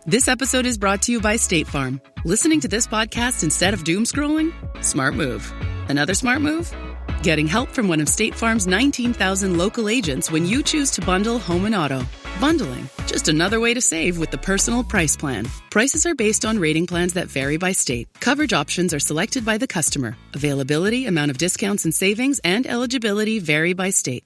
This episode is brought to you by State Farm. Listening to this podcast instead of doom scrolling? Smart move. Another smart move? Getting help from one of State Farm's 19,000 local agents when you choose to bundle home and auto. Bundling, just another way to save with the Personal Price Plan. Prices are based on rating plans that vary by state. Coverage options are selected by the customer. Availability, amount of discounts and savings, and eligibility vary by state.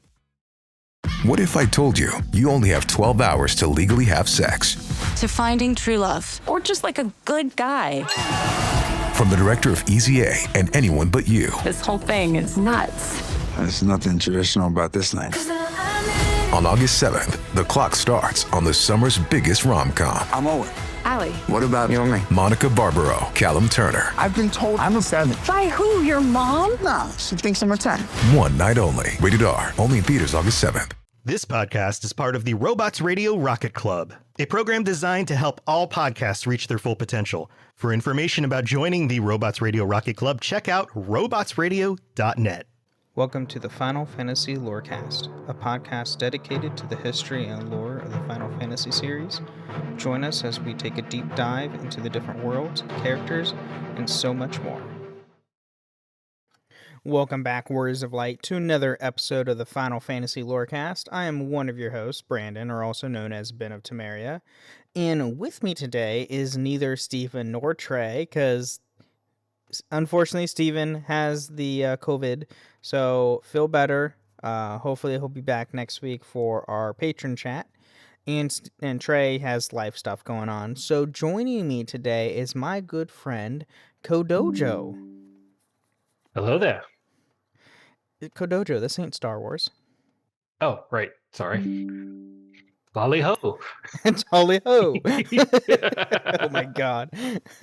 What if I told you you only have 12 hours to legally have sex? To finding true love. Or just like a good guy. From the director of Easy A and Anyone But You. This whole thing is nuts. There's nothing traditional about this night. On August 7th, the clock starts on the summer's biggest rom-com. I'm Owen. Allie. What about you and me? Monica Barbaro, Callum Turner. I've been told I'm a 7. By who? Your mom? Nah, she thinks I'm a 10. One night only. Rated R. Only in theaters August 7th. This podcast is part of the Robots Radio Rocket Club, a program designed to help all podcasts reach their full potential. For information about joining the Robots Radio Rocket Club, check out robotsradio.net. Welcome to the Final Fantasy Lorecast, a podcast dedicated to the history and lore of the Final Fantasy series. Join us as we take a deep dive into the different worlds, characters, and so much more. Welcome back, Warriors of Light, to another episode of the Final Fantasy Lorecast. I am one of your hosts, Brandon, or also known as Ben of Temeria. And with me today is neither Stephen nor Trey, because unfortunately Stephen has the COVID, so feel better. Hopefully he'll be back next week for our patron chat. And Trey has life stuff going on. So joining me today is my good friend, Kodojo. Hello there. Kodojo, this ain't Star Wars. Oh, right. Sorry. Lolly ho. It's Holly ho. Oh my god.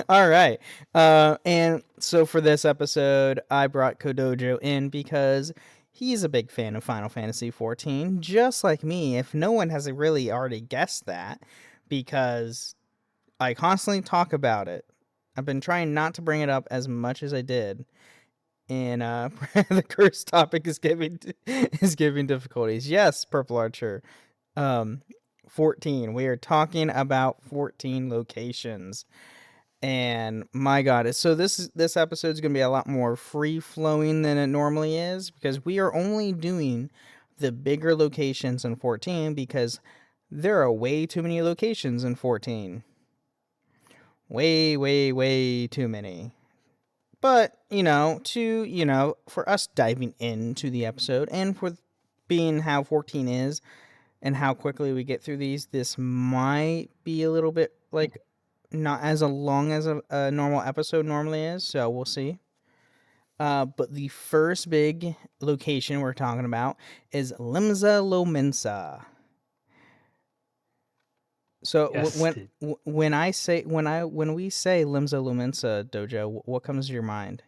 All right. And so for this episode, I brought Kodojo in because he's a big fan of Final Fantasy XIV, just like me, if no one has really already guessed that, because I constantly talk about it. I've been trying not to bring it up as much as I did. And the curse topic is giving difficulties. Yes, Purple Archer. 14. We are talking about 14 locations. And my god, so this episode is going to be a lot more free-flowing than it normally is, because we are only doing the bigger locations in 14 because there are way too many locations in 14. Way, way, way too many. But, for us diving into the episode and for being how 14 is and how quickly we get through these, this might be a little bit, not as long as a normal episode normally is, so we'll see. But the first big location we're talking about is Limsa Lominsa. So Yes. when we say Limsa Lominsa, Dojo, what comes to your mind?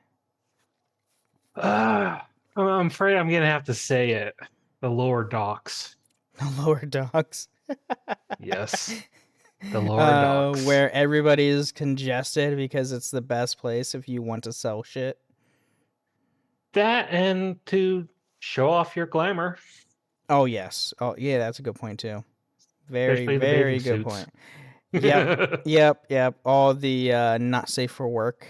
I'm afraid I'm going to have to say it. The lower docks. The lower docks. Yes. The lower docks. Where everybody is congested because it's the best place if you want to sell shit. That and to show off your glamour. Oh, yes. Oh, yeah, that's a good point, too. Very, Especially the very bathing good suits. point. Yep. All the not safe for work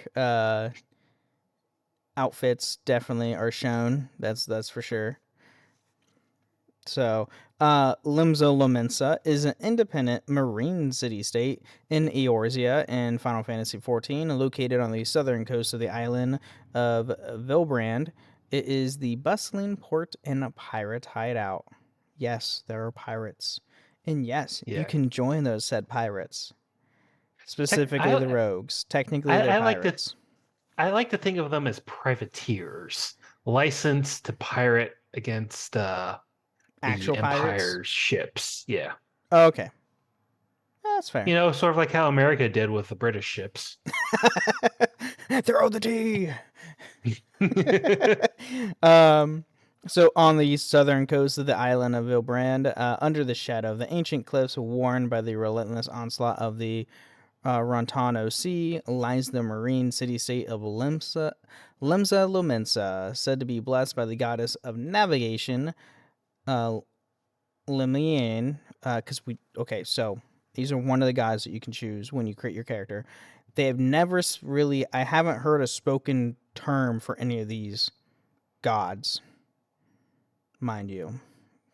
outfits definitely are shown. That's for sure. So, Limsa Lominsa is an independent marine city-state in Eorzea in Final Fantasy XIV, located on the southern coast of the island of Vilbrand. It is the bustling port and a pirate hideout. Yes, there are pirates. And yes, you can join those said pirates. Specifically the rogues. Technically, they're pirates. I like to think of them as privateers, licensed to pirate against Actual the Empire's pirates? ships. Yeah. Oh, okay. That's fair. Sort of like how America did with the British ships. Throw the tea! So on the southern coast of the island of Vilbrand, under the shadow of the ancient cliffs worn by the relentless onslaught of the Rontano Sea, lies the marine city-state of Limsa Lominsa, said to be blessed by the goddess of navigation, Limian. So These are one of the gods that you can choose when you create your character. They have never really, I haven't heard a spoken term for any of these gods, mind you, Well,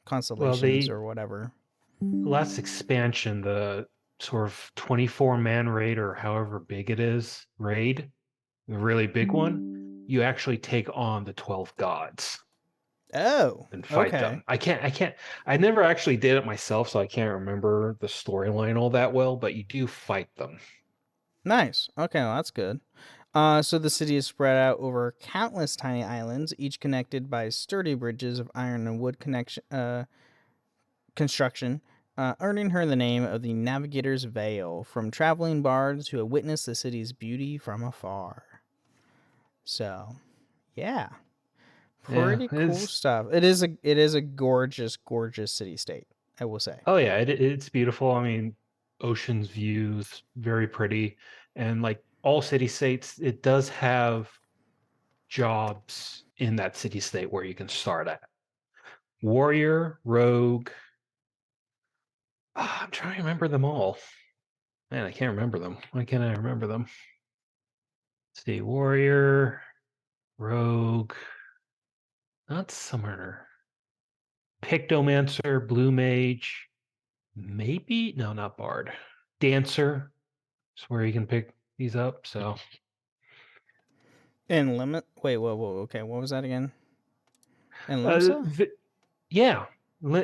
constellations or whatever. last expansion, the sort of 24-man raid or however big it is, raid, the really big one, you actually take on the 12 gods Oh, and fight okay. them. I never actually did it myself, so I can't remember the storyline all that well, but you do fight them. Nice. Okay, well, that's good. So the city is spread out over countless tiny islands, each connected by sturdy bridges of iron and wood construction, earning her the name of the Navigator's Veil from traveling bards who have witnessed the city's beauty from afar. So, yeah, pretty cool stuff. It is a gorgeous, gorgeous city state, I will say. Oh yeah, it's beautiful. I mean, ocean's views, very pretty, and like all city states, it does have jobs in that city state where you can start at. Warrior, rogue. I'm trying to remember them all. Man, I can't remember them. Why can't I remember them? Let's see, warrior, rogue, not summoner, pictomancer, blue mage, maybe no, not bard, dancer. Is where you can pick these up. So And limit. Wait, whoa. Okay, what was that again? And Limsa? yeah,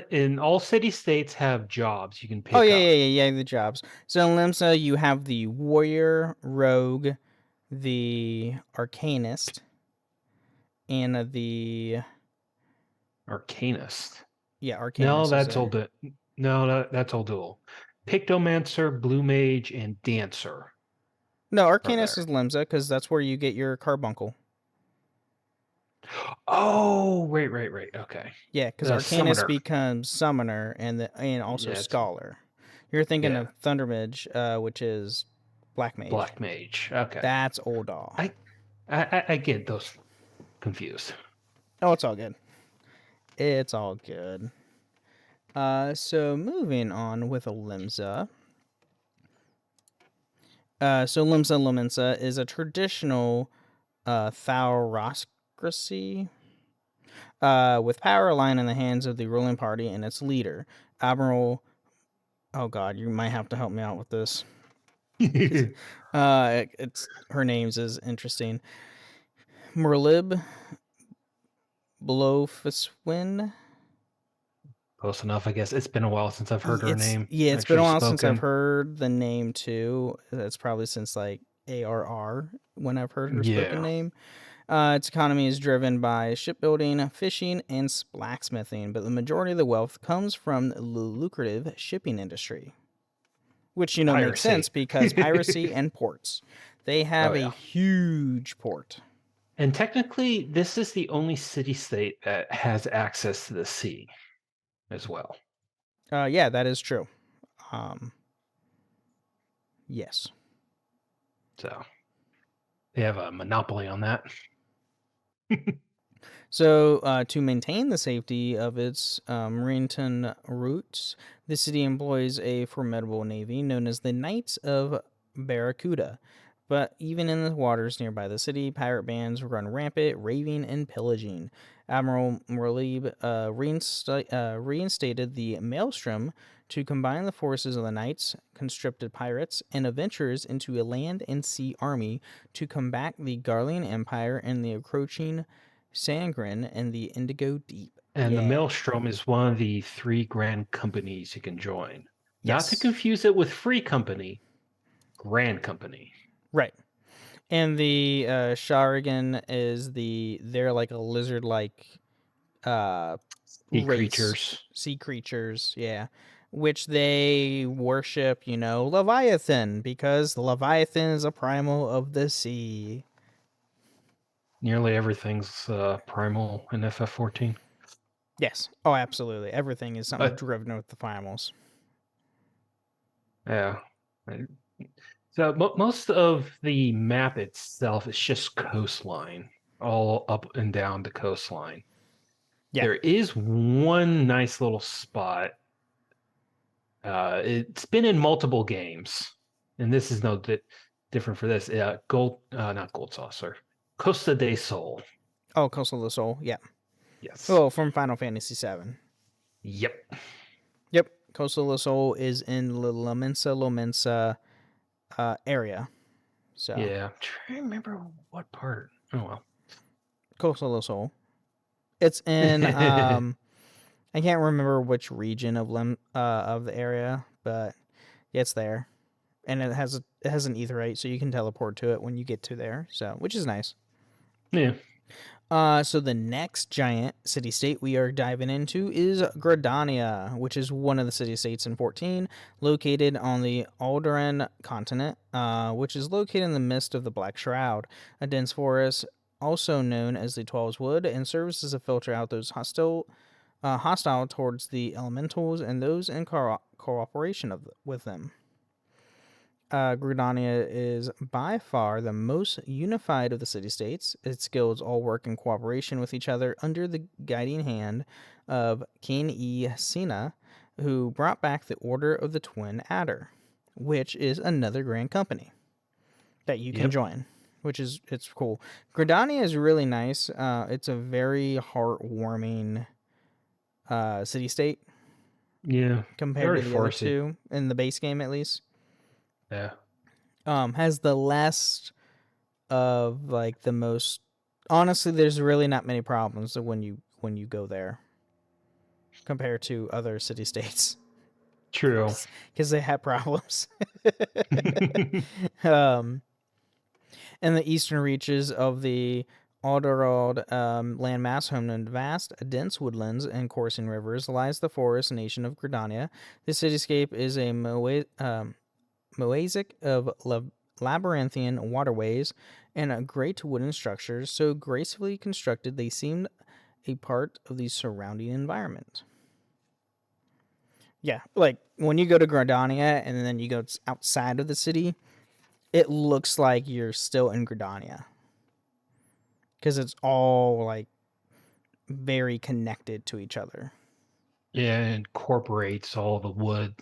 in all city states have jobs you can pick Oh up. yeah, the jobs. So in Limsa, you have the warrior, rogue, the arcanist, and the Arcanist. arcanist. No, that's old. No, that's old duel. Pictomancer, blue mage, and dancer. No, arcanist is Limsa because that's where you get your carbuncle. Oh, right. Okay. Yeah, because arcanist becomes summoner and also scholar. You're thinking of Thundermage, which is black mage. Black mage. Okay. That's old doll. I get those confused. Oh, it's all good. It's all good. So moving on with Limsa. So Limsa Lominsa is a traditional Thaurocracy with power lying in the hands of the ruling party and its leader, Admiral. Oh God, you might have to help me out with this. It's her name's is interesting. Merlib Blofiswin. Close enough, I guess. It's been a while since I've heard her name. Yeah, it's been a while since I've heard the name too. That's probably since like ARR when I've heard her spoken name. Its economy is driven by shipbuilding, fishing, and blacksmithing, but the majority of the wealth comes from the lucrative shipping industry, which makes sense because piracy and ports. They have a huge port. And technically, this is the only city-state that has access to the sea as well. Yeah, that is true. Yes. So they have a monopoly on that. So, to maintain the safety of its maritime routes, the city employs a formidable navy known as the Knights of Barracuda. But even in the waters nearby the city, pirate bands run rampant, raving and pillaging. Admiral Merlib reinstated the Maelstrom to combine the forces of the knights, conscripted pirates, and adventurers into a land and sea army to combat the Garlean Empire and the encroaching Sangren and the Indigo Deep. And the Maelstrom is one of the 3 grand companies you can join. Not to confuse it with Free Company, Grand Company. Right. And the Sharigan is they're like a lizard-like sea creatures, yeah, which they worship, Leviathan, because Leviathan is a primal of the sea. Nearly everything's primal in FF14. Yes. Oh, absolutely. Everything is something driven with the primals. Yeah. So most of the map itself is just coastline, all up and down the coastline. Yeah. There is one nice little spot It's been in multiple games, and this is no different for this. Not Gold Saucer, Costa del Sol. Oh, Coastal of the Soul. Yeah. Yes. Oh, from Final Fantasy VII. Yep. Yep. Coastal of the Soul is in the La Mensa area. So Yeah. I'm trying to remember what part. Oh well. Coastal of the Soul. It's in I can't remember which region of of the area, but it's there. And it has an aetheryte, so you can teleport to it when you get to there. So, which is nice. Yeah. So the next giant city-state we are diving into is Gridania, which is one of the city-states in 14, located on the Alderan continent, which is located in the midst of the Black Shroud, a dense forest also known as the Twelves Wood, and serves as a filter out those hostile towards the elementals and those in cooperation with them. Gridania is by far the most unified of the city-states. Its guilds all work in cooperation with each other under the guiding hand of King E. Sina, who brought back the Order of the Twin Adder, which is another grand company that you can join, it's cool. Gridania is really nice. It's a very heartwarming city-state. Yeah. Compared to the other two, in the base game at least. Yeah. Has the less of like the most. Honestly, there's really not many problems when you go there compared to other city states. True. Because they have problems. In the eastern reaches of the Alderald landmass, home to vast, dense woodlands and coursing rivers, lies the forest nation of Gridania. The cityscape is a mosaic of labyrinthian waterways and great wooden structures so gracefully constructed they seemed a part of the surrounding environment. Yeah, like when you go to Gridania and then you go outside of the city, it looks like you're still in Gridania. Because it's all like very connected to each other. Yeah, it incorporates all the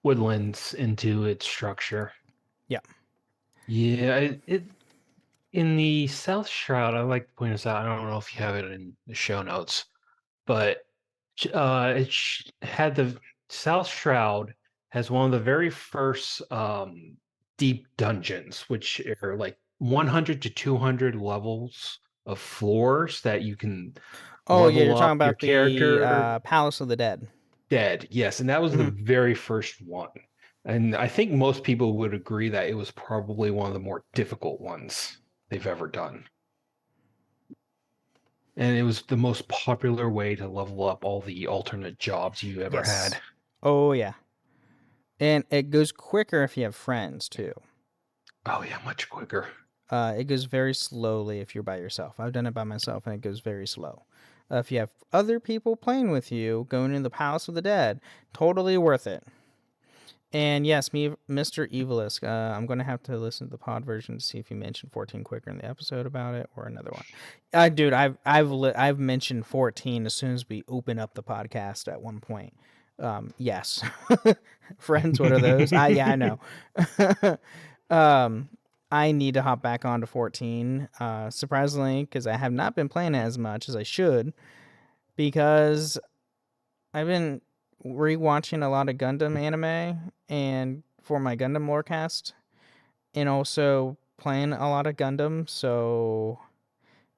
woodlands into its structure. Yeah. Yeah, it in the South Shroud, I like to point this out. I don't know if you have it in the show notes, but had the South Shroud has one of the very first deep dungeons, which are like 100 to 200 levels of floors that you can Oh yeah, you're level talking up your about the character. Palace of the Dead. Dead, yes, and that was the very first one. And I think most people would agree that it was probably one of the more difficult ones they've ever done. And it was the most popular way to level up all the alternate jobs you ever had. Oh yeah. And it goes quicker if you have friends too. Oh yeah, much quicker. It goes very slowly if you're by yourself. I've done it by myself and it goes very slow. If you have other people playing with you, going in the Palace of the Dead, totally worth it. And yes, Mr. Evilisk, I'm going to have to listen to the pod version to see if you mentioned 14 quicker in the episode about it or another one. Dude, I've mentioned 14 as soon as we open up the podcast at one point. Yes. Friends, what are those? Yeah, I know. I need to hop back onto 14, surprisingly, because I have not been playing it as much as I should, because I've been rewatching a lot of Gundam anime and for my Gundam lorecast, and also playing a lot of Gundam. So,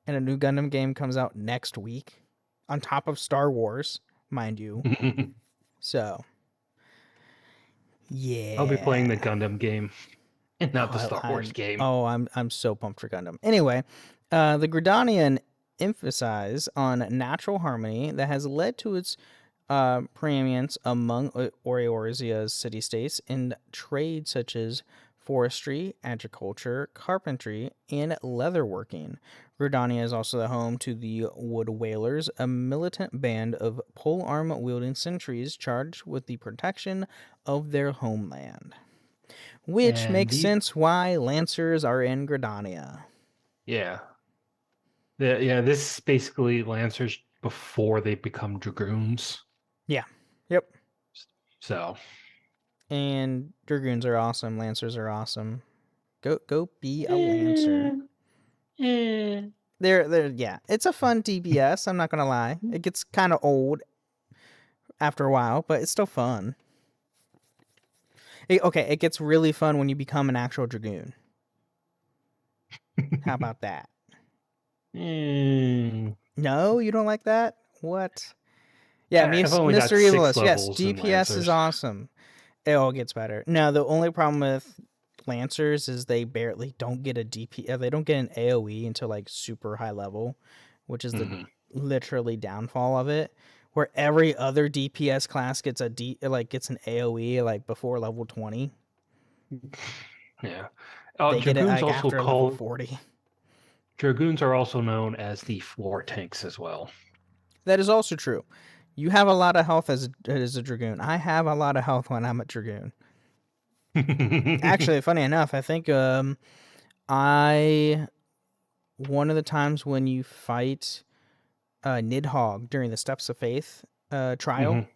and a new Gundam game comes out next week, on top of Star Wars, mind you. So, yeah, I'll be playing the Gundam game and not the Star Wars game. Oh, I'm so pumped for Gundam. Anyway, the Gridanian emphasize on natural harmony that has led to its preeminence among Eorzea's city-states in trade such as forestry, agriculture, carpentry, and leatherworking. Gridania is also the home to the Wood Whalers, a militant band of polearm-wielding sentries charged with the protection of their homeland. Which makes sense why Lancers are in Gridania. Yeah. This is basically Lancers before they become Dragoons. Yeah. Yep. So, And Dragoons are awesome. Lancers are awesome. Go be a Lancer. They're yeah. It's a fun DPS. I'm not gonna lie. It gets kind of old after a while, but it's still fun. It gets really fun when you become an actual Dragoon. How about that? No, you don't like that? What? Yeah, I've only got Mr. 6 Evilist. Yes, levels in DPS is Lancers. awesome. It all gets better. No, the only problem with Lancers is they barely don't get a DP. They don't get an AOE until like super high level, which is the literally downfall of it. Where every other DPS class gets gets an AOE like before level 20. Yeah. They get it Dragoons like also after level called 40. Dragoons are also known as the floor tanks as well. That is also true. You have a lot of health as a Dragoon. I have a lot of health when I'm a Dragoon. Actually, funny enough, I think one of the times when you fight Nidhogg during the Steps of Faith trial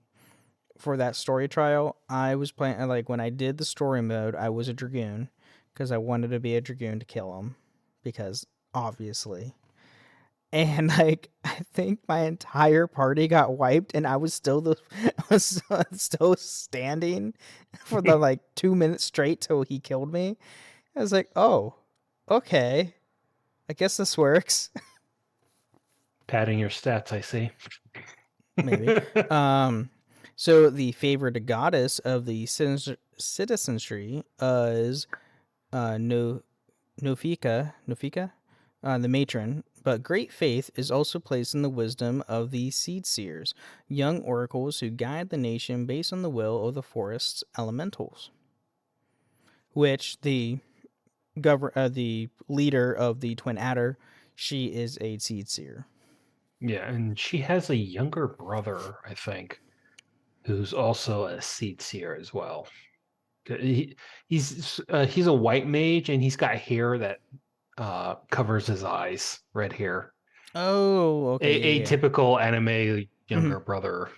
for that story trial, I was playing like when I did the story mode, I was a Dragoon because I wanted to be a Dragoon to kill him because obviously. And like I think my entire party got wiped, and I was still still standing for the like 2 minutes straight till he killed me. I was like, oh, okay, I guess this works. Padding your stats, I see. Maybe. So the favorite goddess of the citizenry is Nofika, the matron. But great faith is also placed in the wisdom of the seed seers, young oracles who guide the nation based on the will of the forest's elementals. Which the leader of the Twin Adder, she is a seed seer. Yeah, and she has a younger brother, I think, who's also a seed seer as well. He's a white mage, and he's got hair that covers his eyes, red hair. Oh, okay. A typical anime younger brother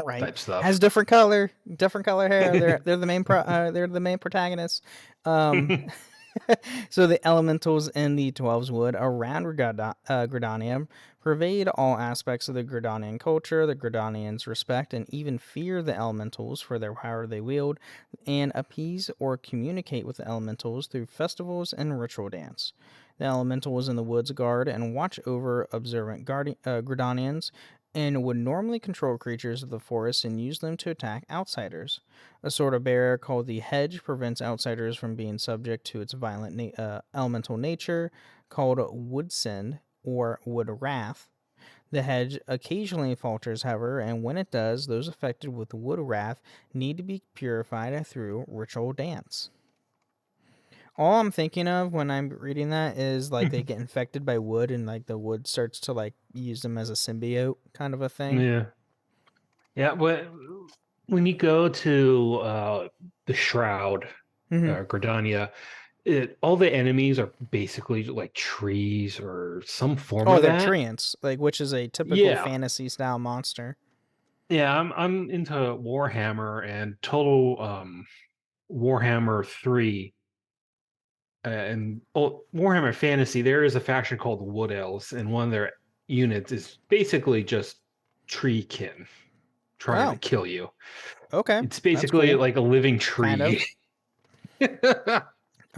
right. type stuff. Has different color hair. They're the main they're the main protagonists. So the elementals in the 12's Wood around Gridania pervade all aspects of the Gridanian culture. The Gridanians respect and even fear the elementals for their power they wield, and appease or communicate with the elementals through festivals and ritual dance. The elementals in the woods guard and watch over observant Gridanians, and would normally control creatures of the forest and use them to attack outsiders. A sort of barrier called the hedge prevents outsiders from being subject to its violent elemental nature, called woodsind or wood wrath. The hedge occasionally falters, however, and when it does, those affected with wood wrath need to be purified through ritual dance. All I'm thinking of when I'm reading that is like they get infected by wood and like the wood starts to like use them as a symbiote kind of a thing. Yeah, but when you go to the Shroud, Gridania, all the enemies are basically like trees or some form of they're that. treants, like which is a typical fantasy style monster. Yeah, I'm into Warhammer and total Warhammer 3 and Warhammer Fantasy. There is a faction called the Wood Elves, and one of their units is basically just treekin trying to kill you. Okay, it's basically cool. like a living tree. Kind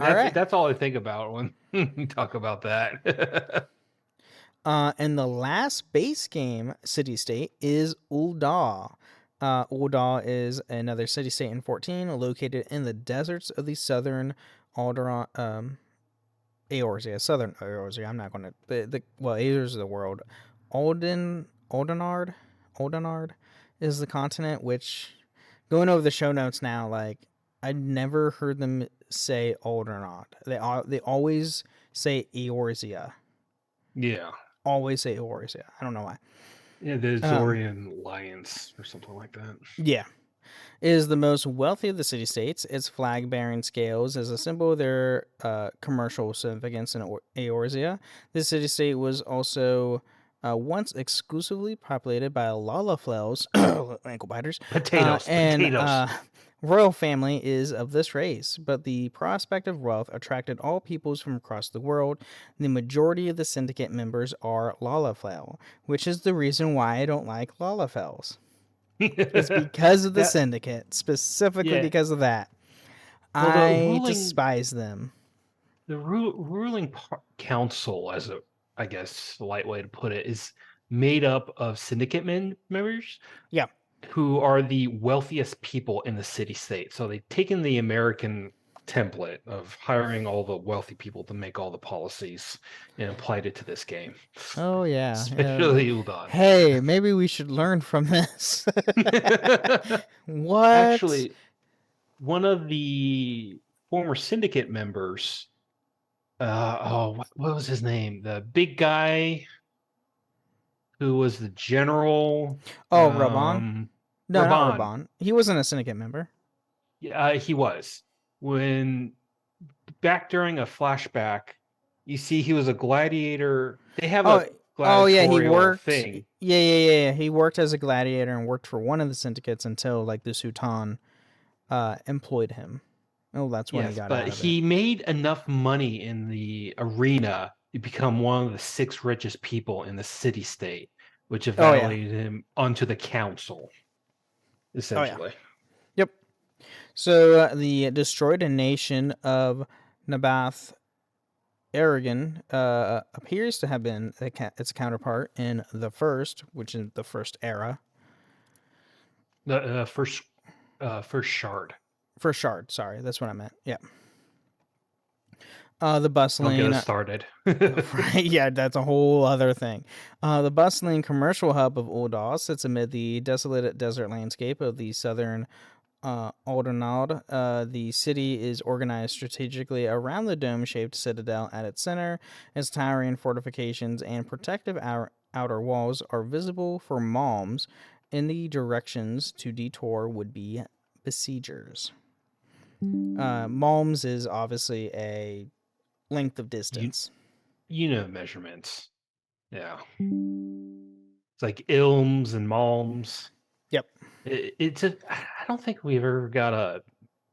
of. That's all I think about when we talk about that. And the last base game city-state is Ul'dah. Ul'dah is another city-state in 14, located in the deserts of the southern Eorzea. Southern Eorzea. I'm not going to... Eorzea is the world. Oldenard is the continent, which... Going over the show notes now, like, I've never heard them say Oldenard. They always say Eorzea. Yeah. Always say Eorzea. I don't know why. Yeah, the Zorian Lions or something like that. Yeah. It is the most wealthy of the city-states. Its flag-bearing scales is a symbol of their commercial significance in Eorzea. This city-state was also once exclusively populated by Lalafels, ankle biters, potatoes. royal family is of this race, but the prospect of wealth attracted all peoples from across the world. The majority of the syndicate members are Lalafell, which is the reason why I don't like Lalafells. It's because of the That syndicate, specifically yeah. because of that. Well, I despise them. the ruling council, as a I guess the light way to put it, is made up of syndicate members Yeah. who are the wealthiest people in the city state. So they've taken the American template of hiring all the wealthy people to make all the policies and applied it to this game. Oh yeah. Especially Udon. Hey, maybe we should learn from this. What? Actually, one of the former syndicate members, what was his name? The big guy who was the general. Oh, Raban? No, not Raban. Raban. He wasn't a syndicate member. Yeah, he was. When back during a flashback, you see he was a gladiator. They have a Yeah, he gladiatorial worked. thing. Yeah. He worked as a gladiator and worked for one of the syndicates until like the Sultan employed him. Oh, that's when he got out of he it. made enough money in the arena to become one of the 6 richest people in the city state, which evaluated him onto the council, essentially. Yep. So the destroyed nation of Nabath Aragon appears to have been its counterpart in the first, which is the first era. The first shard. First shard, sorry, that's what I meant. Yeah. The bustling. Don't get us started. Right, yeah, that's a whole other thing. The bustling commercial hub of Uldal sits amid the desolate desert landscape of the southern Aldenald. The city is organized strategically around the dome-shaped citadel at its center. Its towering fortifications and protective outer walls are visible for Malms in the directions to detour would-be besiegers. Malms is obviously a length of distance. You know measurements. Yeah. It's like ilms and malms. Yep. I don't think we've ever got a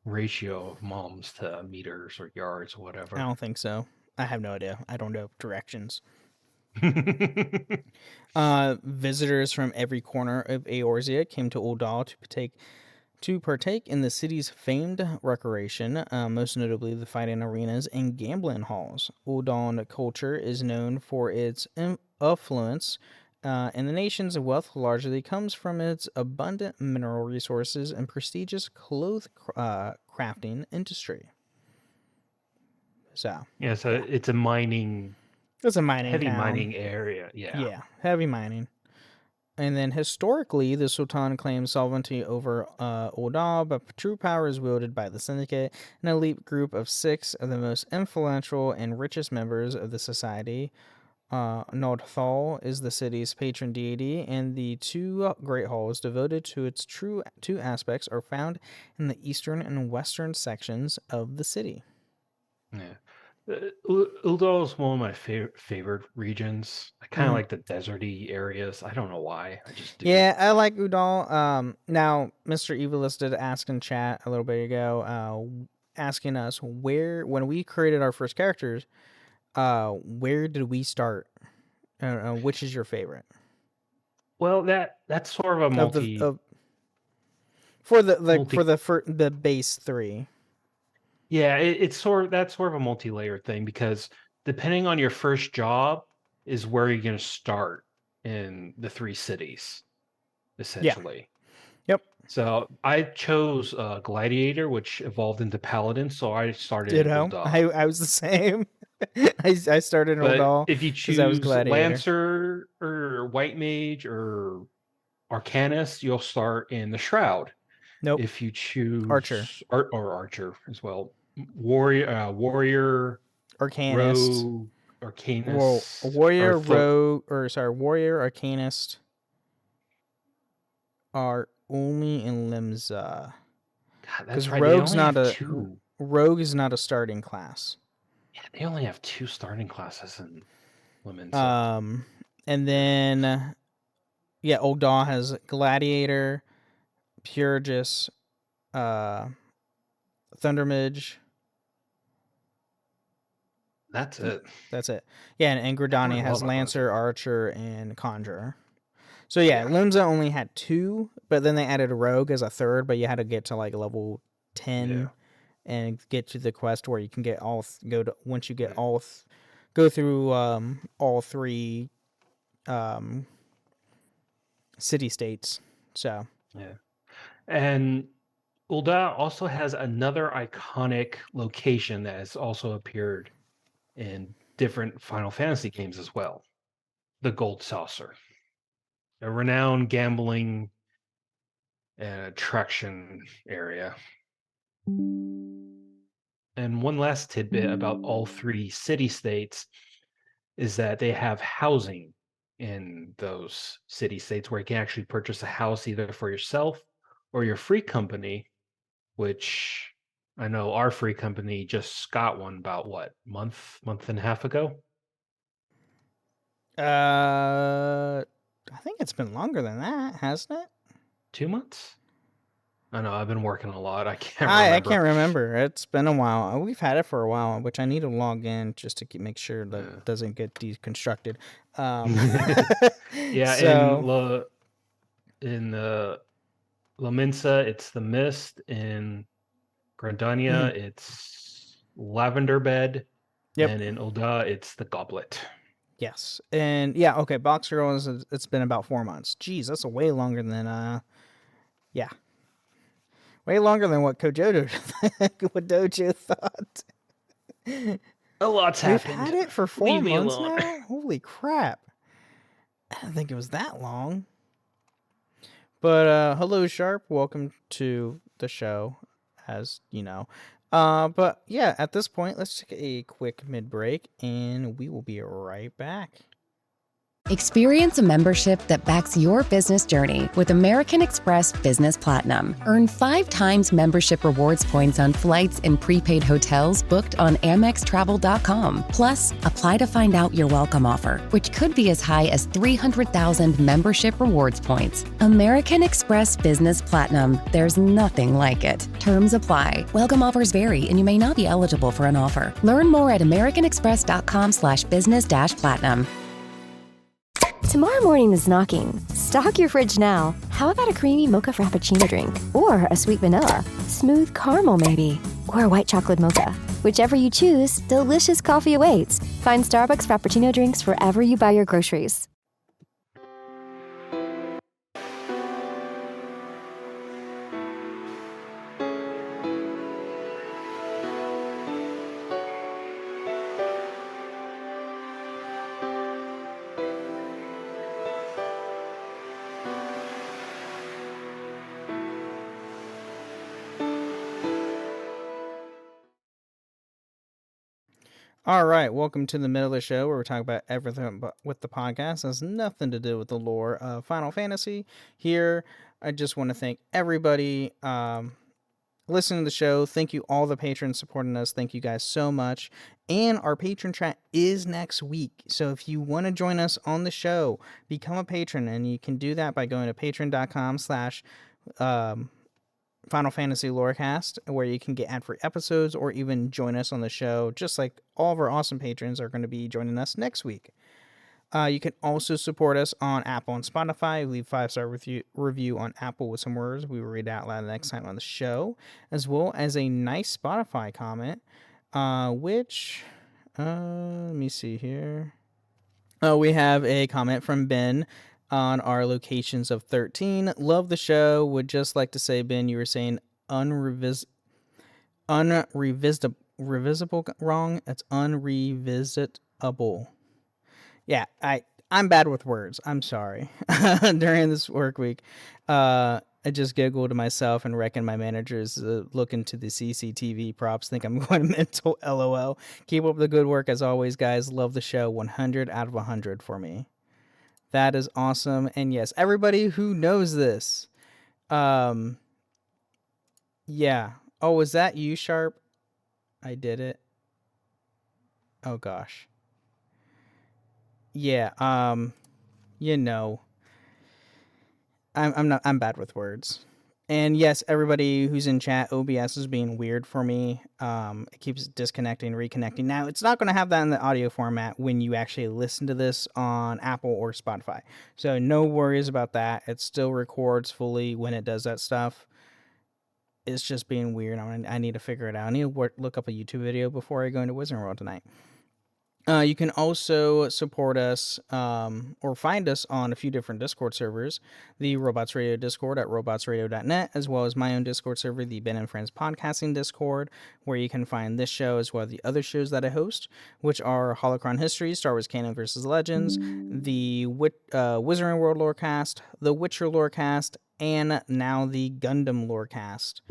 ratio of malms to meters or yards or whatever. I don't think so. I have no idea. I don't know directions. Visitors from every corner of Eorzea came to Uldal to partake in the city's famed recreation, most notably the fighting arenas and gambling halls. Uldal culture is known for its affluence, and the nation's wealth largely comes from its abundant mineral resources and prestigious cloth crafting industry. So it's a mining. It's a mining heavy town. Mining area. Yeah, heavy mining. And then historically, the Sultan claimed sovereignty over Uldal, but true power is wielded by the Syndicate, an elite group of 6 of the most influential and richest members of the society. Nordthal is the city's patron deity, and the 2 great halls devoted to its two aspects are found in the eastern and western sections of the city. Yeah. Uldal is one of my favorite regions. I kind of like the deserty areas. I don't know why. I just do. Yeah, I like Uldal. Now, Mr. Evilist did ask in chat a little bit ago, asking us when we created our first characters, where did we start? Which is your favorite? Well, that's sort of a for the base 3. Yeah, that's sort of a multi-layered thing, because depending on your first job is where you're going to start in the 3 cities, essentially. Yeah. Yep. So I chose Gladiator, which evolved into Paladin, so I started in Ditto. Uldal. I was the same. I started in Uldal. If you choose Lancer or White Mage or Arcanist, you'll start in the Shroud. Nope. If you choose Archer or Archer as well, Warrior, Arcanist, Rogue, Arcanist, Warrior, Warrior, Arcanist are only in Limsa. Because right, Rogue is not a starting class. Yeah, they only have 2 starting classes in Limsa. And then Uldal has Gladiator, Purgus, Thundermage. That's it. That's it. Yeah, and Gridania has Lancer, Archer, and Conjurer. So yeah, Limsa only had 2, but then they added a Rogue as a third, but you had to get to like level 10 and get to the quest where you can get all once you get go through all 3 city states. So yeah. And Ul'dah also has another iconic location that has also appeared in different Final Fantasy games as well. The Gold Saucer, a renowned gambling and attraction area. And one last tidbit about all 3 city-states is that they have housing in those city-states where you can actually purchase a house either for yourself or your free company, which I know our free company just got one about month and a half ago. I think it's been longer than that, hasn't it? 2 months? I know, I've been working a lot. I can't I remember. can't remember. It's been a while. We've had it for a while, which I need to log in just to make sure that it doesn't get deconstructed. Yeah, so, in La Minsa, it's the Mist. In Grandania, it's Lavender Bed. Yep. And in Ul'dah, it's the Goblet. Yes. And yeah, okay, Box Girl it's been about 4 months. Jeez, that's way longer than yeah. Way longer than what Kodojo thought. A lot's happened. We've had it for 4 months now? Holy crap. I didn't think it was that long. But hello Sharp, welcome to the show, as you know. But yeah, at this point, let's take a quick mid-break and we will be right back. Experience a membership that backs your business journey with American Express Business Platinum. Earn 5 times membership rewards points on flights and prepaid hotels booked on AmexTravel.com. Plus, apply to find out your welcome offer, which could be as high as 300,000 membership rewards points. American Express Business Platinum. There's nothing like it. Terms apply. Welcome offers vary, and you may not be eligible for an offer. Learn more at americanexpress.com/business-platinum. Tomorrow morning is knocking. Stock your fridge now. How about a creamy mocha frappuccino drink? Or a sweet vanilla? Smooth caramel maybe? Or a white chocolate mocha? Whichever you choose, delicious coffee awaits. Find Starbucks Frappuccino drinks wherever you buy your groceries. All right, welcome to the middle of the show where we're talking about everything with the podcast. It has nothing to do with the lore of Final Fantasy. Here, I just want to thank everybody listening to the show. Thank you all the patrons supporting us. Thank you guys so much. And our patron chat is next week. So if you want to join us on the show, become a patron, and you can do that by going to patreon.com/Final Fantasy Lorecast, where you can get ad-free episodes or even join us on the show, just like all of our awesome patrons are going to be joining us next week. You can also support us on Apple and Spotify. Leave 5-star review on Apple with some words we will read out loud next time on the show, as well as a nice Spotify comment, which, let me see here. We have a comment from Ben on our locations of 13. Love the show. Would just like to say, Ben, you were saying unrevisable wrong. It's unrevisitable. Yeah, I'm bad with words. I'm sorry. During this work week, I just giggled to myself and reckon my managers looking to the CCTV props think I'm going mental. LOL. Keep up the good work as always, guys. Love the show. 100 out of 100 for me. That is awesome. And yes, everybody who knows this. Yeah. Oh, was that you, Sharp? I did it. Oh gosh. Yeah, you know. I'm bad with words. And yes, everybody who's in chat, OBS is being weird for me. It keeps disconnecting, reconnecting. Now, it's not going to have that in the audio format when you actually listen to this on Apple or Spotify. So no worries about that. It still records fully when it does that stuff. It's just being weird. I need to figure it out. I need to look up a YouTube video before I go into Wizarding World tonight. You can also support us or find us on a few different Discord servers. The Robots Radio Discord at robotsradio.net, as well as my own Discord server, the Ben and Friends Podcasting Discord, where you can find this show as well as the other shows that I host, which are Holocron History, Star Wars Canon vs. Legends, the Wizarding World Lorecast, the Witcher Lorecast, and now the Gundam Lorecast.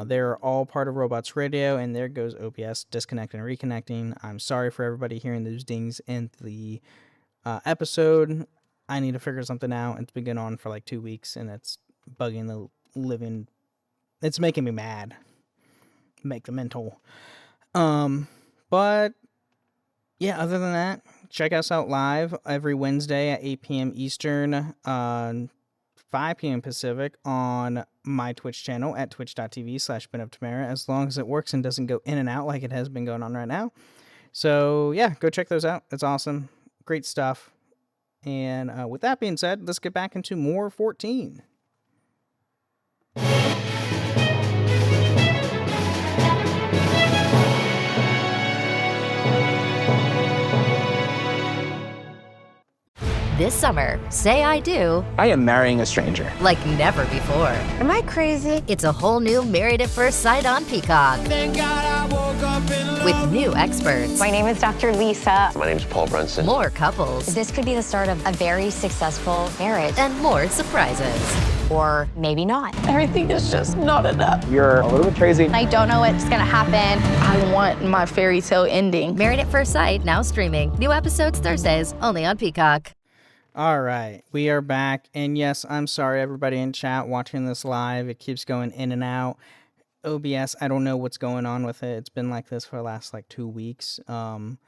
They're all part of Robots Radio, and there goes OBS disconnecting and reconnecting. I'm sorry for everybody hearing those dings in the episode. I need to figure something out. It's been going on for like 2 weeks, and it's bugging the living. It's making me mad. Make the mental. But yeah, other than that, check us out live every Wednesday at 8 p.m. Eastern, 5 p.m. Pacific on my Twitch channel at twitch.tv/benoftamara, as long as it works and doesn't go in and out like it has been going on right now. So yeah, go check those out. It's awesome. Great stuff. And with that being said, let's get back into more 14. This summer, say I do. I am marrying a stranger. Like never before. Am I crazy? It's a whole new Married at First Sight on Peacock. Thank God I woke up in love. With new experts. My name is Dr. Lisa. My name is Paul Brunson. More couples. This could be the start of a very successful marriage. And more surprises. Or maybe not. Everything is just not enough. You're a little bit crazy. I don't know what's gonna happen. I want my fairy tale ending. Married at First Sight, now streaming. New episodes Thursdays, only on Peacock. All right, we are back. And yes, I'm sorry, everybody in chat watching this live. It keeps going in and out. OBS, I don't know what's going on with it. It's been like this for the last 2 weeks. I'm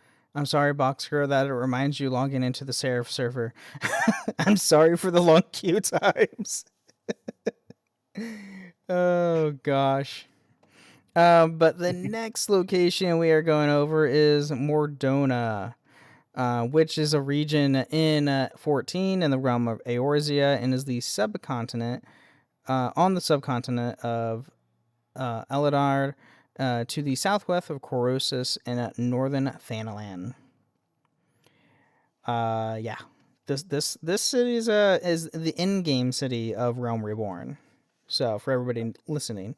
sorry, Boxer, that it reminds you logging into the Seraph server. I'm sorry for the long queue times. Oh, gosh. But the next location we are going over is Mordona. Which is a region in 14 in the realm of Eorzea and is the subcontinent, on the subcontinent of Eladard, to the southwest of Coriolis in northern Thanalan. Yeah, this city is the in-game city of Realm Reborn. So for everybody listening,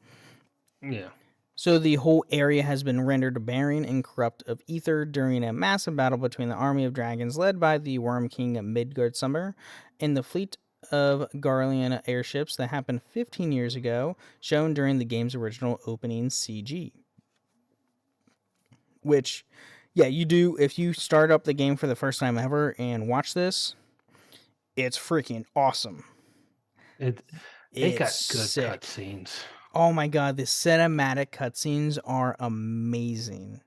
yeah. So the whole area has been rendered barren and corrupt of ether during a massive battle between the army of dragons led by the Worm King Midgardsummer and the fleet of Garlean airships that happened 15 years ago, shown during the game's original opening CG. Which, yeah, you do, if you start up the game for the first time ever and watch this, it's freaking awesome. It got good cutscenes. Oh my god, the cinematic cutscenes are amazing.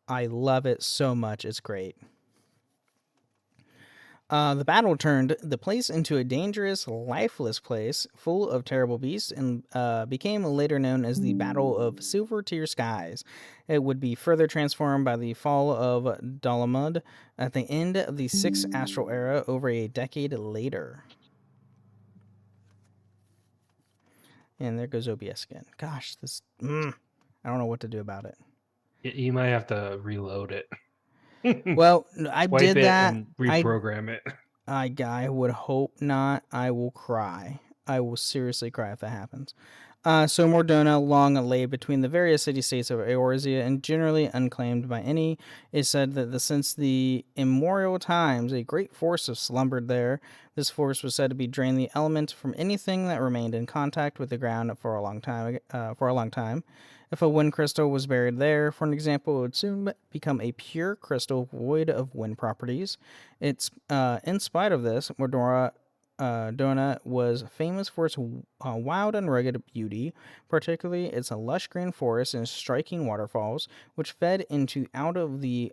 I love it so much. It's great. The battle turned the place into a dangerous, lifeless place full of terrible beasts and became later known as the Battle of Silver Tier Skies. It would be further transformed by the fall of Dalamud at the end of the 6th Astral Era over a decade later. And there goes OBS again. Gosh, this... I don't know what to do about it. You might have to reload it. Well, I did that. And reprogram it. I would hope not. I will cry. I will seriously cry if that happens. So Mordona long lay between the various city-states of Eorzea and generally unclaimed by any. It said that since the immemorial times, a great force has slumbered there. This force was said to be drain the element from anything that remained in contact with the ground for a long time. If a wind crystal was buried there, for an example, it would soon become a pure crystal void of wind properties. In spite of this, Dona was famous for its wild and rugged beauty, particularly its lush green forests and striking waterfalls, which fed out of the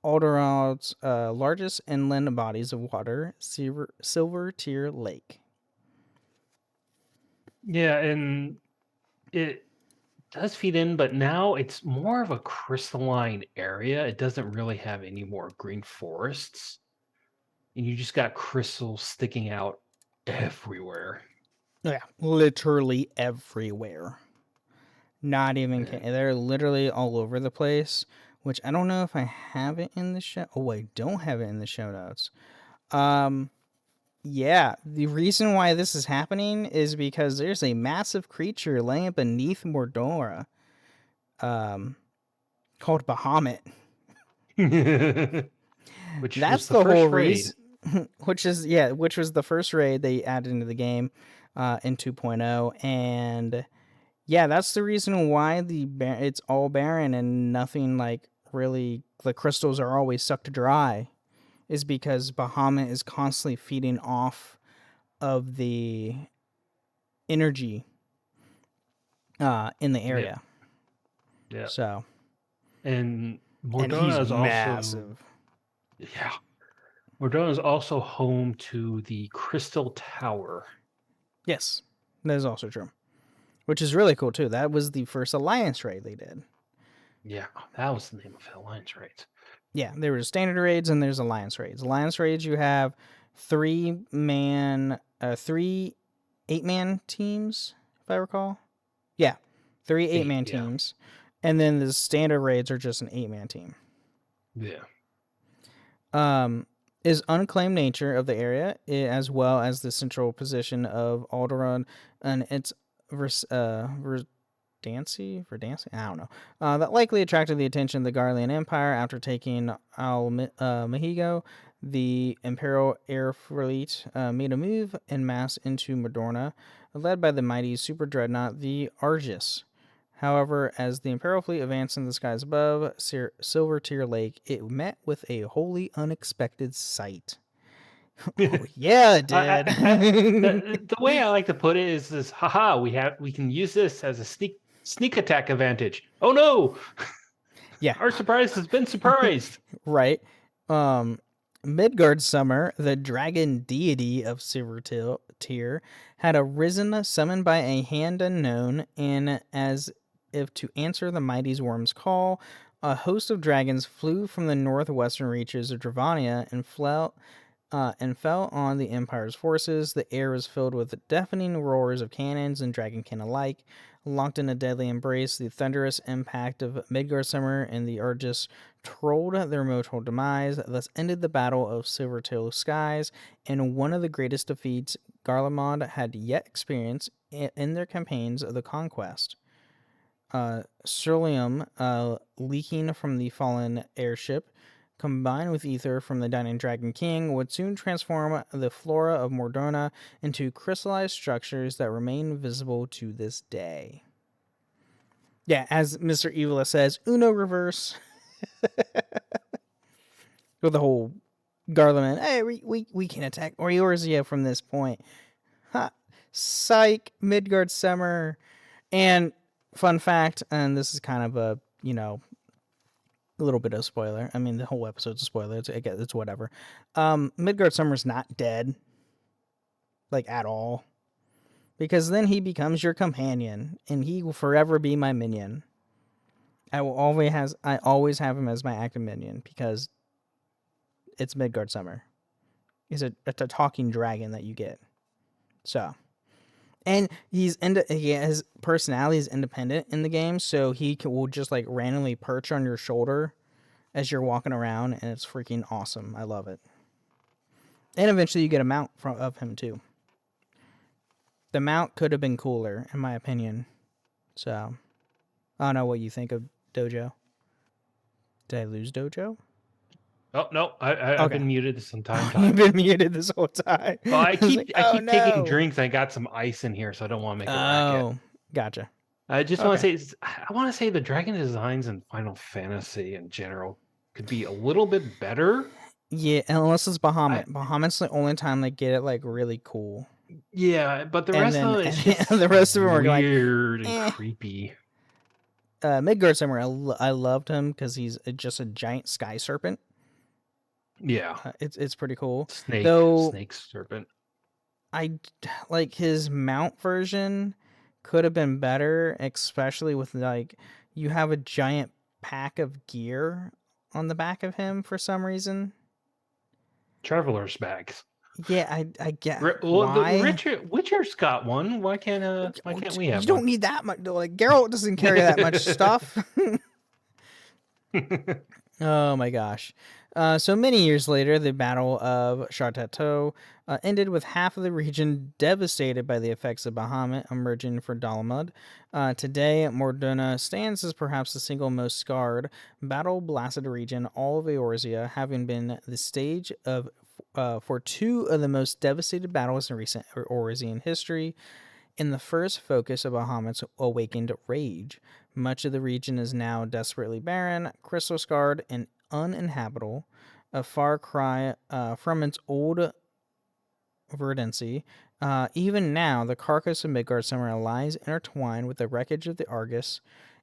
Alderod's largest inland bodies of water, Silver Tier Lake. Yeah, and it does feed in, but now it's more of a crystalline area. It doesn't really have any more green forests, and you just got crystals sticking out everywhere. Yeah, literally everywhere. Not even they're literally all over the place, which I don't know if I have it in the show. Oh, I don't have it in the show notes. Yeah, the reason why this is happening is because there's a massive creature laying beneath Mordora, called Bahamut. Which That's was the the first whole raid. reason. Which was the first raid they added into the game in 2.0, and yeah, that's the reason why it's all barren and nothing like really. The crystals are always sucked dry, is because Bahamut is constantly feeding off of the energy in the area. Yeah. So, and and Mordona he's is massive. Mordona is also home to the Crystal Tower. Yes, that is also true. Which is really cool too. That was the first Alliance raid they did. Yeah, that was the name of it, Alliance raids. Yeah, there were standard raids and there's Alliance raids. Alliance raids, you have 3 8-man teams, if I recall. Yeah, 3 8-man teams. And then the standard raids are just an 8-man team. Yeah. Is unclaimed nature of the area, as well as the central position of Alderaan and its Verdancy? I don't know. That likely attracted the attention of the Garlean Empire after taking Mahigo. The Imperial Air Fleet made a move en masse into Mordorna, led by the mighty super dreadnought, the Argus. However, as the Imperial fleet advanced in the skies above Silver Tear Lake, it met with a wholly unexpected sight. Oh, yeah, it did. The way I like to put it is this: haha, we can use this as a sneak attack advantage. Oh no! Yeah, our surprise has been surprised. Right. Midgard Summer, the dragon deity of Silver Tear, had arisen, summoned by a hand unknown, and as if to answer the mighty worm's call, a host of dragons flew from the northwestern reaches of Dravania and fell on the Empire's forces. The air was filled with deafening roars of cannons and dragonkin alike. Locked in a deadly embrace, the thunderous impact of Midgard Summer and the Argus trolled their mutual demise, thus ended the Battle of Silvertail Skies, and one of the greatest defeats Garlemald had yet experienced in their campaigns of the conquest. Ceruleum leaking from the fallen airship, combined with ether from the Dining Dragon King, would soon transform the flora of Mordorna into crystallized structures that remain visible to this day. Yeah, as Mr. Evola says, Uno reverse. With the whole Garlemald, hey, we can attack Eorzea from this point. Ha! Psych, Midgard Summer. And fun fact, and this is kind of a little bit of spoiler. I mean, the whole episode's a spoiler. It's whatever. Midgard Summer's not dead, like at all, because then he becomes your companion, and he will forever be my minion. I always have him as my active minion because it's Midgard Summer. It's a talking dragon that you get. So. And his personality is independent in the game, so he will just like randomly perch on your shoulder as you're walking around, and it's freaking awesome. I love it. And eventually you get a mount of him too. The mount could have been cooler, in my opinion. So, I don't know what you think of Dojo. Did I lose Dojo? Oh no, I've been muted this entire time. You've been muted this whole time. Well, I keep taking drinks. I got some ice in here, so I don't want to make a racket. Oh, gotcha. I just want to say, I want to say the dragon designs in Final Fantasy in general could be a little bit better. Yeah, unless it's Bahamut. Bahamut's the only time they get it like really cool. Yeah, but the rest of it is just the rest of them are weird and creepy. Midgard Summer, I loved him because he's just a giant sky serpent. Yeah, it's pretty cool. Snake serpent. like his mount version could have been better, especially with like you have a giant pack of gear on the back of him for some reason. Traveler's bags. Yeah, I get Well, why. Witcher's got one. Why can't we have You don't one? need that much. Like Geralt doesn't carry that much stuff. Oh my gosh. So many years later, the Battle of Charteau ended with half of the region devastated by the effects of Bahamut emerging for Dalamud. Today, Morduna stands as perhaps the single most scarred, battle-blasted region, all of Eorzea, having been the stage of for two of the most devastated battles in recent Eorzean history. In the first focus of Bahamut's awakened rage, much of the region is now desperately barren, crystal scarred, and uninhabitable, a far cry from its old verdancy. Even now, the carcass of Midgard Summer lies intertwined with the wreckage of the Argus.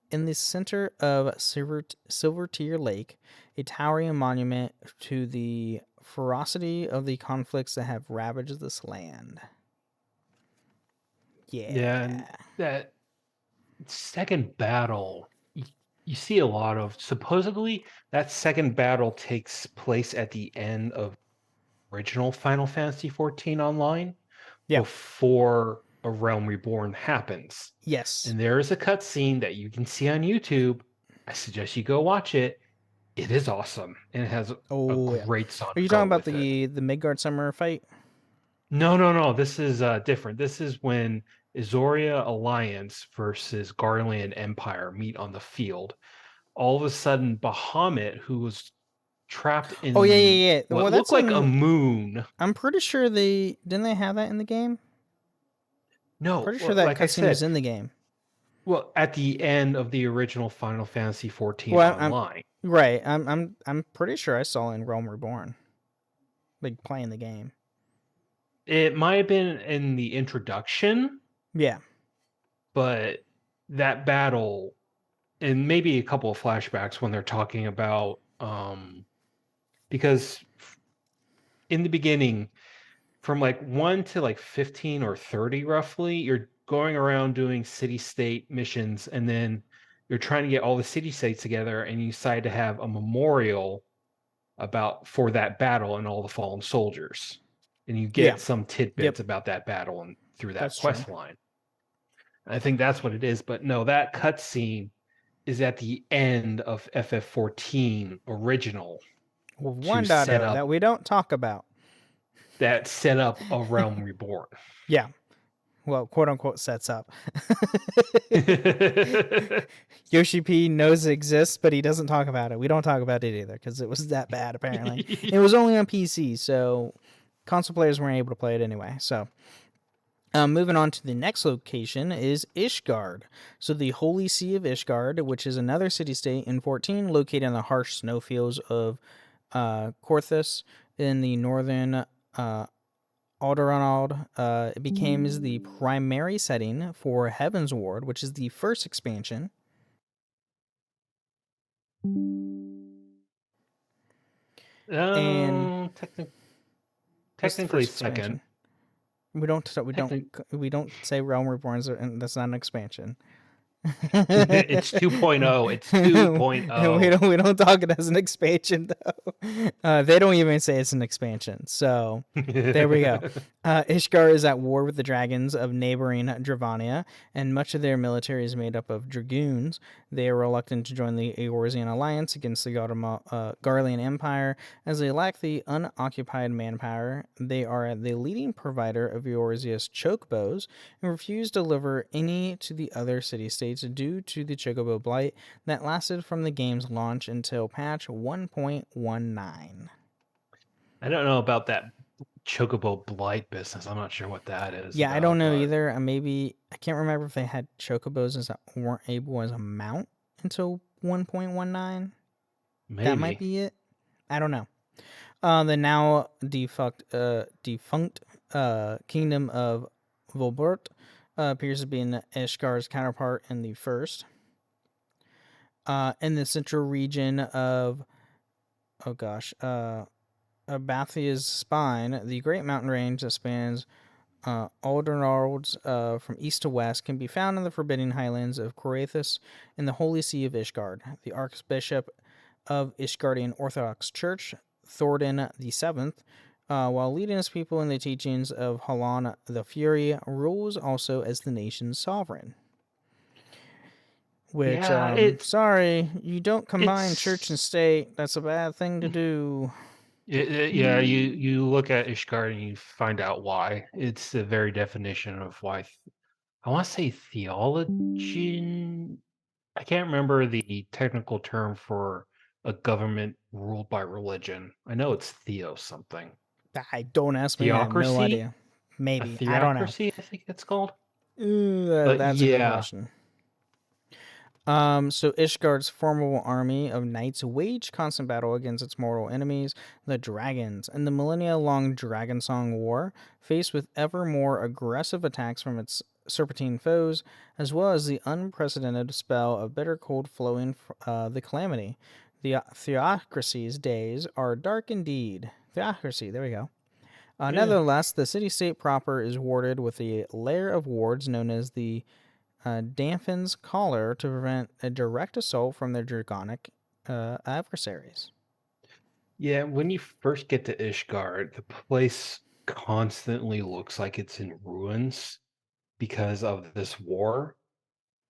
In the center of Silvertear Lake, a towering monument to the ferocity of the conflicts that have ravaged this land. Yeah, and that second battle, you see a lot of. Supposedly, that second battle takes place at the end of original Final Fantasy XIV Online, before A Realm Reborn happens. Yes. And there is a cutscene that you can see on YouTube. I suggest you go watch it. It is awesome, and it has a great song. Are you talking about the Midgard Summer fight? No. This is different. This is when Eorzea Alliance versus Garlean Empire meet on the field. All of a sudden, Bahamut, who was trapped in what looked like a moon. I'm pretty sure didn't they have that in the game? No, pretty sure that like cutscene is in the game. Well, at the end of the original Final Fantasy XIV Online. Right. I'm pretty sure I saw in Realm Reborn, like playing the game. It might have been in the introduction. Yeah. But that battle, and maybe a couple of flashbacks when they're talking about, because in the beginning, from like 1 to like 15 or 30 roughly, you're going around doing city-state missions, and then you're trying to get all the city-states together, and you decide to have a memorial for that battle and all the fallen soldiers. And you get some tidbits about that battle and through that quest line. I think that's what it is, but no, that cutscene is at the end of FF14 original. Well, 1.0 that we don't talk about. That set up A Realm Reborn. Yeah. Well, quote unquote sets up. Yoshi P knows it exists, but he doesn't talk about it. We don't talk about it either because it was that bad, apparently. It was only on PC, so console players weren't able to play it anyway. So, moving on to the next location is Ishgard. So, the Holy See of Ishgard, which is another city-state in 14, located in the harsh snowfields of Korthus in the northern Alderaan, it became the primary setting for Heaven's Ward, which is the first expansion. Technically second. We don't say Realm Reborn, and that's not an expansion. It's 2.0. It's 2.0. We don't talk it as an expansion though. They don't even say it's an expansion. So there we go. Ishgard is at war with the dragons of neighboring Dravania, and much of their military is made up of dragoons. They are reluctant to join the Eorzean alliance against the Garlean Empire, as they lack the unoccupied manpower. They are the leading provider of Eorzea's chocobos and refuse to deliver any to the other city-states due to the chocobo blight that lasted from the game's launch until patch 1.19. I don't know about that chocobo blight business. I'm not sure what that is. Yeah, I don't know either. I can't remember if they had chocobos that weren't able as a mount until 1.19. Maybe. That might be it. I don't know. The now defunct kingdom of Volbert appears to be in Ishgard's counterpart in the first. In the central region of Bathia's Spine, the great mountain range that spans Alderards from east to west can be found in the Forbidden Highlands of Corathus in the Holy See of Ishgard. The Archbishop of Ishgardian Orthodox Church, Thordan VII, while leading his people in the teachings of Halan the Fury, rules also as the nation's sovereign. Which, sorry, you don't combine church and state. That's a bad thing to do. Yeah, you look at Ishgard and you find out why. It's the very definition of why. I want to say theology. I can't remember the technical term for a government ruled by religion. I know it's theo something. Don't ask me. Theocracy? I have no idea. Maybe. A I don't know. theocracy, I think it's called. That's a good question. So Ishgard's formidable army of knights waged constant battle against its mortal enemies, the dragons, in the millennia-long Dragon Song War, faced with ever more aggressive attacks from its serpentine foes, as well as the unprecedented spell of bitter cold flowing the Calamity. The Theocracy's days are dark indeed. Theocracy, there we go. Nevertheless, the city-state proper is warded with a layer of wards known as the Dampen's Collar to prevent a direct assault from their draconic adversaries. Yeah, when you first get to Ishgard, the place constantly looks like it's in ruins because of this war.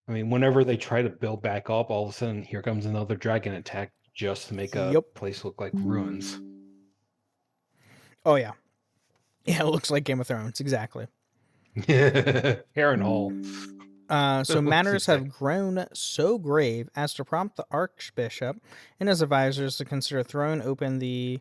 I mean, whenever they try to build back up, all of a sudden here comes another dragon attack just to make a place look like ruins. Oh, yeah. Yeah, it looks like Game of Thrones, exactly. Harrenhal. So matters have grown so grave as to prompt the Archbishop and his advisors to consider throwing open the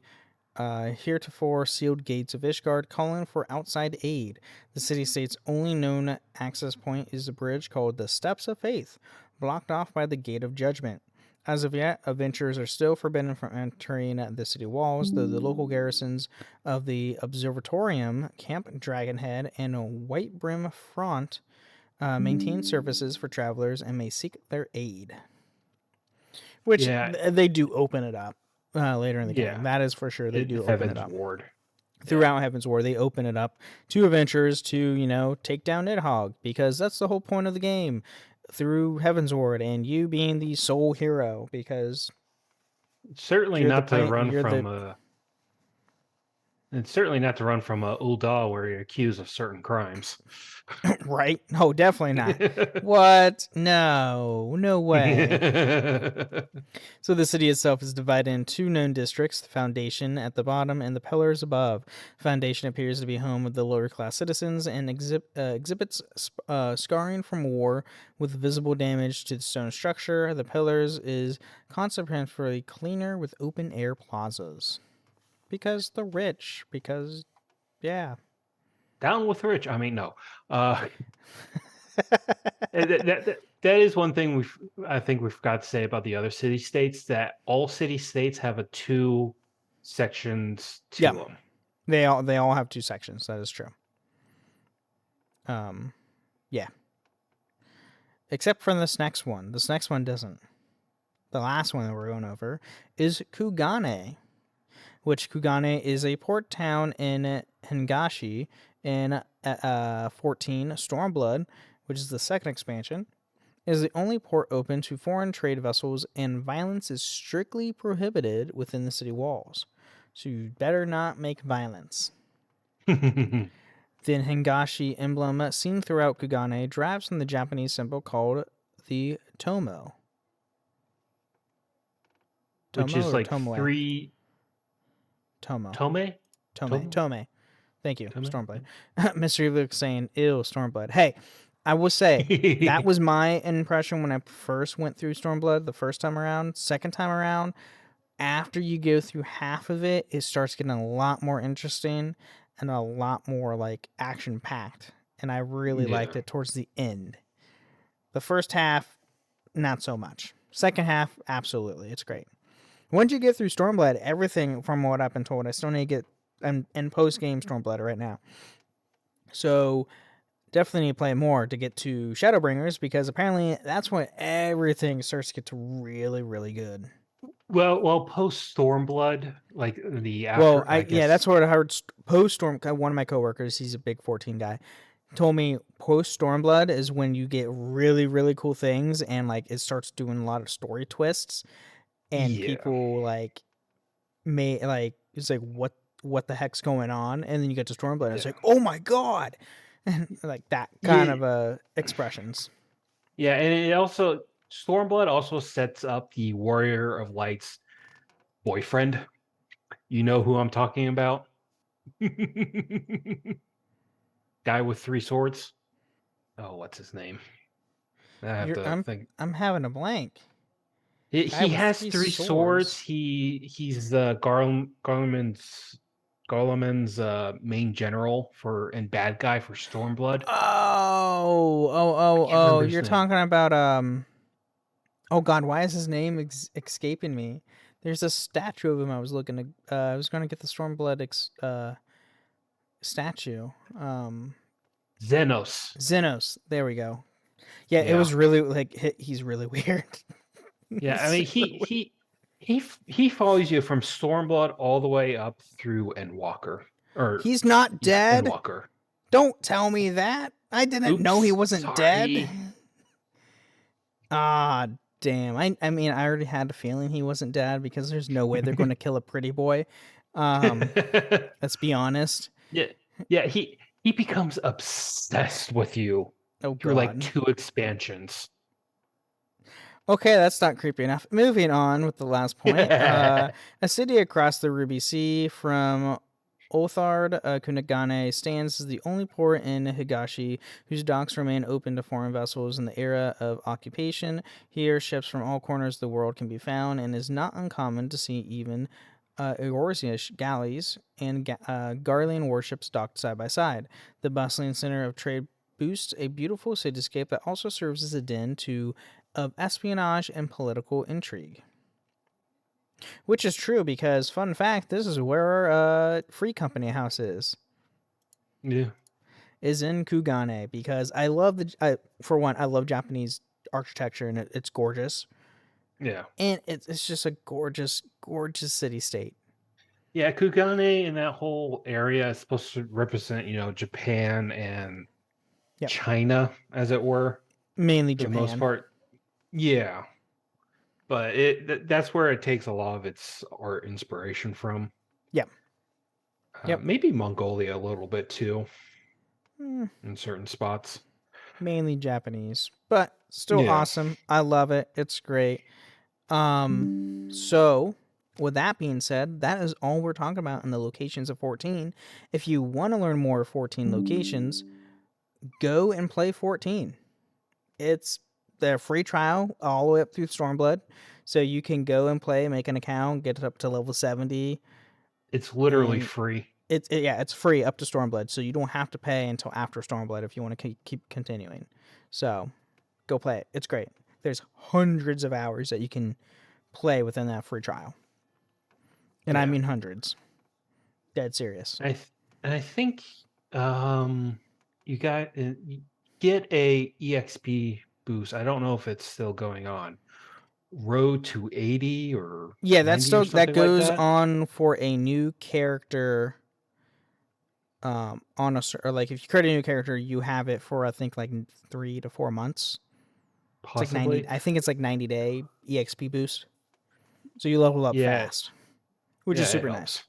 heretofore sealed gates of Ishgard, calling for outside aid. The city-state's only known access point is a bridge called the Steps of Faith, blocked off by the Gate of Judgment. As of yet, adventurers are still forbidden from entering the city walls, though the local garrisons of the Observatorium, Camp Dragonhead, and White Brim Front maintain services for travelers and may seek their aid. Which they do open it up later in the game. That is for sure. They do open it up. Ward. Throughout Heaven's Ward, they open it up to adventurers to, take down Nidhogg, because that's the whole point of the game. Through Heaven's Ward, and you being the sole hero, because certainly not to run from it's certainly not to run from Ul'dah where you're accused of certain crimes. Right? No, definitely not. What? No way. So the city itself is divided in two known districts, the Foundation at the bottom and the Pillars above. Foundation appears to be home of the lower class citizens and exhibits scarring from war with visible damage to the stone structure. The Pillars is consequently cleaner with open air plazas. Because the rich. Because, yeah. Down with rich. I mean, no. That is one thing I think we've got to say about the other city states, that all city states have two sections to them. They all have two sections. That is true. Yeah. Except for this next one. This next one doesn't. The last one that we're going over is Kugane, which Kugane is a port town in Hingashi in 14 Stormblood, which is the second expansion. It is the only port open to foreign trade vessels, and violence is strictly prohibited within the city walls. So you better not make violence. The Hingashi emblem seen throughout Kugane derives from the Japanese symbol called the Tomo. Which is like Tomoe? three... Tomo. Tome? Thank you, Stormblood. Mr. Luke saying, ew, Stormblood. Hey, I will say, that was my impression when I first went through Stormblood the first time around. Second time around, after you go through half of it, it starts getting a lot more interesting and a lot more, action-packed. And I really liked it towards the end. The first half, not so much. Second half, absolutely. It's great. Once you get through Stormblood, everything from what I've been told, I still need to get in post-game Stormblood right now. So definitely need to play more to get to Shadowbringers, because apparently that's when everything starts to get to really, really good. Well, post Stormblood, like the after, I guess. Yeah, that's what I heard. Post Storm, one of my coworkers, he's a big 14 guy, told me post Stormblood is when you get really, really cool things, and like it starts doing a lot of story twists, and people like it's like what the heck's going on, and then you get to Stormblood, and it's like, oh my god, and like that kind of expressions. Yeah, and it also Stormblood also sets up the Warrior of Light's boyfriend. You know who I'm talking about? Guy with 3 swords. Oh, what's his name? I have to think. I'm having a blank. He has 3 swords. He's the Garleman's main general and bad guy for Stormblood. Oh! You're talking about Oh God, why is his name escaping me? There's a statue of him. I was looking to. I was going to get the Stormblood statue. Xenos. There we go. Yeah, it was really like he's really weird. Yeah, I mean he follows you from Stormblood all the way up through Endwalker. Or he's not dead. Endwalker. Don't tell me that. I didn't know he wasn't dead. Ah, damn. I mean, I already had a feeling he wasn't dead because there's no way they're going to kill a pretty boy. Let's be honest. Yeah. He becomes obsessed with you through like 2 expansions. Okay, that's not creepy enough. Moving on with the last point. A city across the Ruby Sea from Othard, Kunigane stands as the only port in Higashi whose docks remain open to foreign vessels in the era of occupation. Here, ships from all corners of the world can be found, and it is not uncommon to see even Eorzean galleys and Garlean warships docked side by side. The bustling center of trade boasts a beautiful cityscape that also serves as a den of espionage and political intrigue. Which is true because, fun fact, this is where our Free Company house is. Yeah. Is in Kugane because I love I love Japanese architecture and it's gorgeous. Yeah. And it's just a gorgeous, gorgeous city-state. Yeah, Kugane and that whole area is supposed to represent, Japan and China, as it were. Mainly for Japan. the most part. Yeah. But that's where it takes a lot of its art inspiration from. Yeah. Maybe Mongolia a little bit too. In certain spots. Mainly Japanese. But still awesome. I love it. It's great. So with that being said, that is all we're talking about in the locations of 14. If you want to learn more of 14 locations, go and play 14. It's their free trial all the way up through Stormblood. So you can go and play, make an account, get it up to level 70. It's literally free. It's free up to Stormblood. So you don't have to pay until after Stormblood if you want to keep continuing. So go play it. It's great. There's hundreds of hours that you can play within that free trial. And I mean hundreds. Dead serious. I think you get a EXP boost. I don't know if it's still going on. Road to 80 or that's still that goes on for a new character. Or like if you create a new character, you have it for I think like 3 to 4 months. Possibly. It's like 90. I think it's like 90-day EXP boost. So you level up fast, which is super nice.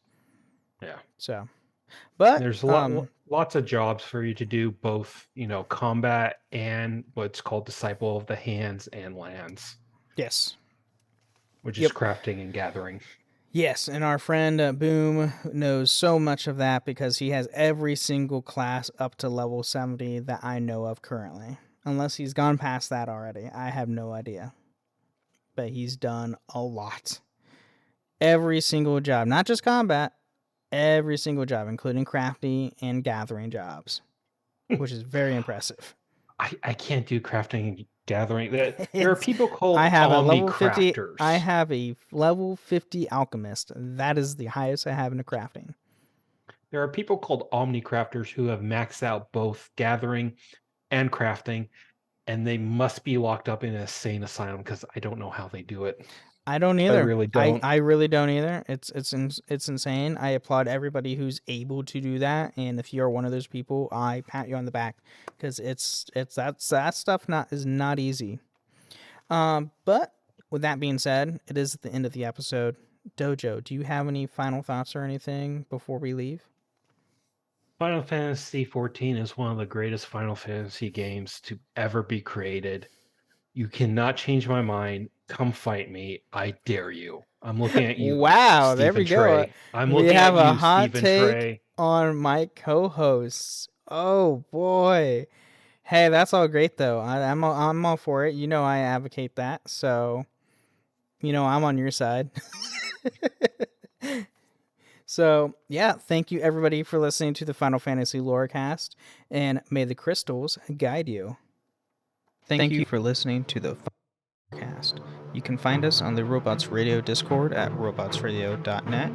Yeah. So, but there's lots of jobs for you to do, both combat and what's called Disciple of the Hands and Lands. Yes. Which is crafting and gathering. Yes, and our friend Boom knows so much of that because he has every single class up to level 70 that I know of currently. Unless he's gone past that already. I have no idea. But he's done a lot. Every single job, not just combat, every single job, including crafting and gathering jobs, which is very impressive. I can't do crafting and gathering. There are people called I have omni-crafters. I have a level 50 alchemist. That is the highest I have in the crafting. There are people called omni-crafters who have maxed out both gathering and crafting, and they must be locked up in an insane asylum because I don't know how they do it. I don't either. I really don't. I really don't either. It's insane. I applaud everybody who's able to do that, and if you're one of those people, I pat you on the back because that stuff is not easy. But with that being said, it is at the end of the episode. Dojo, do you have any final thoughts or anything before we leave? Final Fantasy XIV is one of the greatest Final Fantasy games to ever be created. You cannot change my mind. Come fight me. I dare you. I'm looking at you. Wow, there we Trey. go. I'm we looking have at a you, hot Stephen take Trey. on my co-hosts. Oh boy. Hey, that's all great though. I'm all for it. You know I advocate that, so you know I'm on your side. So yeah, thank you everybody for listening to the Final Fantasy Lorecast, and may the crystals guide you. Thank you for listening to the Lorecast. You can find us on the Robots Radio Discord at robotsradio.net.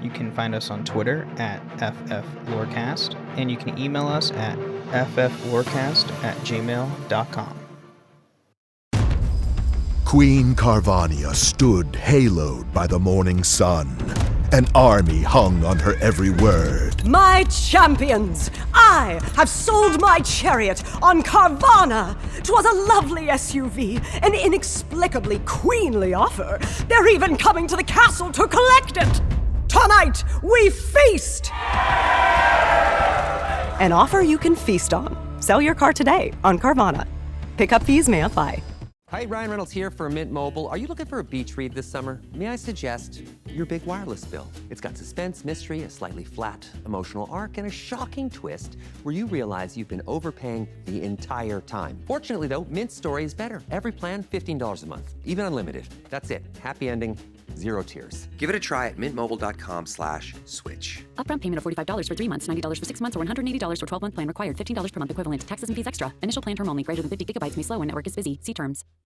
You can find us on Twitter at FFLorecast, and you can email us at fflorecast@gmail.com. Queen Carvania stood haloed by the morning sun. An army hung on her every word. My champions, I have sold my chariot on Carvana. 'Twas a lovely SUV, an inexplicably queenly offer. They're even coming to the castle to collect it. Tonight, we feast! An offer you can feast on. Sell your car today on Carvana. Pickup fees may apply. Hi, Ryan Reynolds here for Mint Mobile. Are you looking for a beach read this summer? May I suggest your big wireless bill? It's got suspense, mystery, a slightly flat emotional arc, and a shocking twist where you realize you've been overpaying the entire time. Fortunately, though, Mint's story is better. Every plan, $15 a month, even unlimited. That's it. Happy ending, 0 tears. Give it a try at mintmobile.com/switch. Upfront payment of $45 for 3 months, $90 for 6 months, or $180 for 12-month plan required. $15 per month equivalent. Taxes and fees extra. Initial plan term only. Greater than 50 gigabytes may slow when network is busy. See terms.